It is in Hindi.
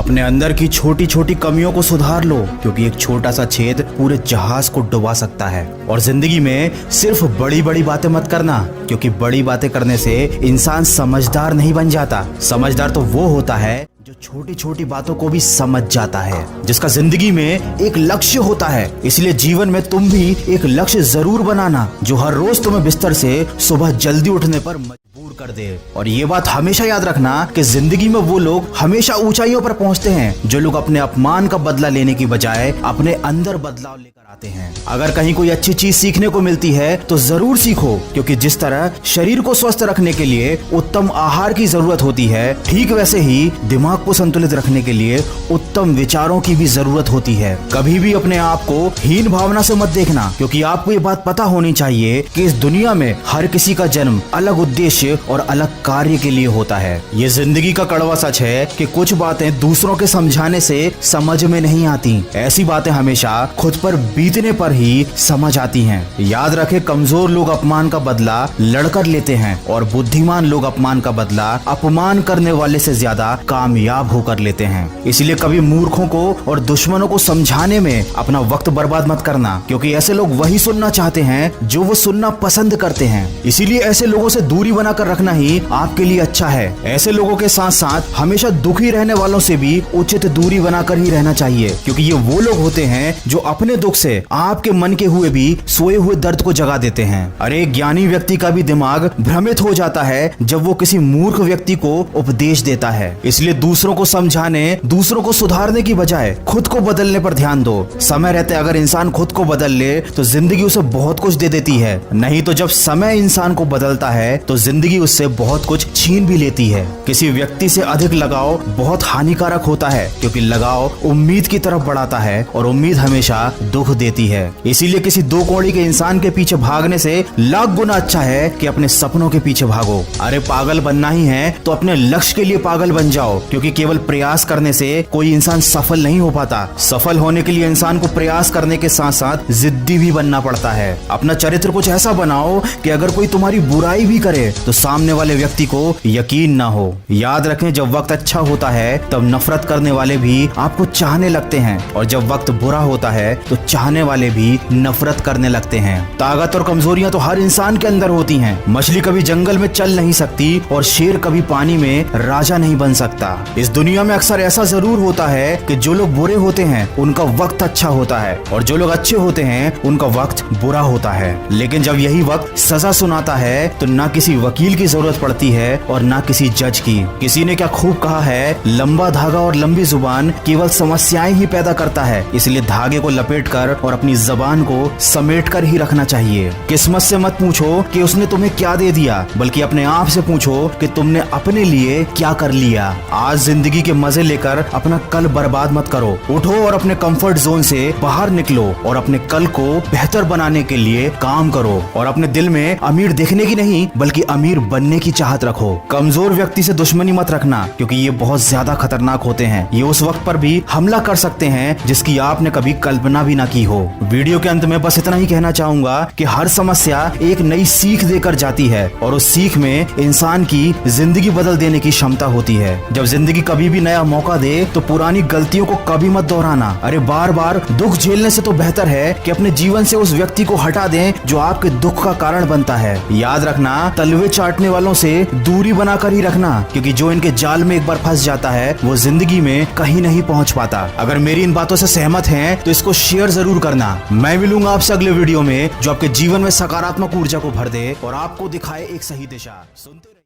अपने अंदर की छोटी छोटी कमियों को सुधार लो, क्योंकि एक छोटा सा छेद पूरे जहाज को डुबा सकता है। और जिंदगी में सिर्फ बड़ी बड़ी बातें मत करना, क्योंकि बड़ी बातें करने से इंसान समझदार नहीं बन जाता। समझदार तो वो होता है जो छोटी छोटी बातों को भी समझ जाता है, जिसका जिंदगी में एक लक्ष्य होता है। इसलिए जीवन में तुम भी एक लक्ष्य जरूर बनाना, जो हर रोज तुम्हें बिस्तर से सुबह जल्दी उठने पर मजबूर कर दे। और ये बात हमेशा याद रखना कि जिंदगी में वो लोग हमेशा ऊंचाइयों पर पहुंचते हैं जो लोग अपने अपमान का बदला लेने की बजाय अपने अंदर बदलाव लेकर आते हैं। अगर कहीं कोई अच्छी चीज सीखने को मिलती है तो जरूर सीखो, क्योंकि जिस तरह शरीर को स्वस्थ रखने के लिए उत्तम आहार की जरूरत होती है, ठीक वैसे ही दिमाग को संतुलित रखने के लिए उत्तम विचारों की भी जरूरत होती है। कभी भी अपने आप को हीन भावना से मत देखना, क्योंकि आपको ये बात पता होनी चाहिए कि इस दुनिया में हर किसी का जन्म अलग उद्देश्य और अलग कार्य के लिए होता है। ये जिंदगी का कड़वा सच है कि कुछ बातें दूसरों के समझाने से समझ में नहीं आती। ऐसी बातें हमेशा खुद पर बीतने पर ही समझ आती हैं। याद रखें, कमजोर लोग अपमान का बदला लड़कर लेते हैं और बुद्धिमान लोग अपमान का बदला अपमान करने वाले से ज्यादा कामयाब होकर लेते हैं। इसलिए कभी मूर्खों को और दुश्मनों को समझाने में अपना वक्त बर्बाद मत करना, क्योंकि ऐसे लोग वही सुनना चाहते हैं जो वो सुनना पसंद करते हैं। इसीलिए ऐसे लोगों से दूरी बनाकर रखना ही आपके लिए अच्छा है। ऐसे लोगों के साथ साथ हमेशा दुखी रहने वालों से भी उचित दूरी बनाकर ही रहना चाहिए, क्योंकि ये वो लोग होते हैं जो अपने दुख से आपके मन के हुए भी सोए हुए दर्द को जगा देते हैं। अरे ज्ञानी व्यक्ति का भी दिमाग भ्रमित हो जाता है जब वो किसी मूर्ख व्यक्ति को उपदेश देता है। इसलिए दूसरों को समझाने, दूसरों को सुधारने की बजाय खुद को बदलने पर ध्यान दो। समय रहते अगर इंसान खुद को बदल ले तो जिंदगी उसे बहुत कुछ दे देती है, नहीं तो जब समय इंसान को बदलता है तो जिंदगी उससे बहुत कुछ छीन भी लेती है। किसी व्यक्ति से अधिक लगाव बहुत हानिकारक होता है, क्योंकि लगाव उम्मीद की तरफ बढ़ाता है और उम्मीद हमेशा दुख देती है। इसीलिए किसी दो कौड़ी के इंसान के पीछे भागने से लाख गुना अच्छा है कि अपने सपनों के पीछे भागो। अरे पागल बनना ही है तो अपने लक्ष्य के लिए पागल बन जाओ, क्योंकि केवल प्रयास करने से कोई इंसान सफल नहीं हो पाता। सफल होने के लिए इंसान को प्रयास करने के साथ साथ जिद्दी भी बनना पड़ता है। अपना चरित्र कुछ ऐसा बनाओ कि अगर कोई तुम्हारी बुराई भी करे तो सामने वाले व्यक्ति को यकीन ना हो। याद रखें, जब वक्त अच्छा होता है तब नफरत करने वाले भी आपको चाहने लगते हैं, और जब वक्त बुरा होता है तो चाहने वाले भी नफरत करने लगते हैं। ताकत और कमजोरियां तो हर इंसान के अंदर होती हैं। मछली कभी जंगल में चल नहीं सकती और शेर कभी पानी में राजा नहीं बन सकता। इस दुनिया में अक्सर ऐसा जरूर होता है कि जो लोग बुरे होते हैं उनका वक्त अच्छा होता है, और जो लोग अच्छे होते हैं उनका वक्त बुरा होता है। लेकिन जब यही वक्त सजा सुनाता है तो ना किसी वकील की जरूरत पड़ती है और ना किसी जज की। किसी ने क्या खूब कहा है, लंबा धागा और लंबी जुबान केवल समस्याएं ही पैदा करता है। इसलिए धागे को लपेटकर और अपनी जबान को समेटकर ही रखना चाहिए। किस्मत से मत पूछो कि उसने तुम्हें क्या दे दिया, बल्कि अपने आप से पूछो कि तुमने अपने लिए क्या कर लिया। आज जिंदगी के मजे लेकर अपना कल बर्बाद मत करो। उठो और अपने कंफर्ट जोन से बाहर निकलो और अपने कल को बेहतर बनाने के लिए काम करो। और अपने दिल में अमीर देखने की नहीं बल्कि अमीर बनने की चाहत रखो। कमजोर व्यक्ति से दुश्मनी मत रखना, क्योंकि ये बहुत ज्यादा खतरनाक होते हैं। ये उस वक्त पर भी हमला कर सकते हैं जिसकी आपने कभी कल्पना भी ना की हो। वीडियो के अंत में बस इतना ही कहना चाहूंगा कि हर समस्या एक नई सीख देकर जाती है, और उस सीख में इंसान की जिंदगी बदल देने की क्षमता होती है। जब जिंदगी कभी भी नया मौका दे तो पुरानी गलतियों को कभी मत दोहराना। अरे बार बार दुख झेलने से तो बेहतर है कि अपने जीवन से उस व्यक्ति को हटा दें जो आपके दुख का कारण बनता है। याद रखना, तलवे चाटने वालों से दूरी बनाकर ही रखना, क्योंकि जो इनके जाल में एक बार फंस जाता है वो जिंदगी में कहीं नहीं पहुंच पाता। अगर मेरी इन बातों से सहमत हैं तो इसको शेयर जरूर करना। मैं मिलूंगा आपसे अगले वीडियो में जो आपके जीवन में सकारात्मक ऊर्जा को भर दे और आपको दिखाए एक सही दिशा। सुनते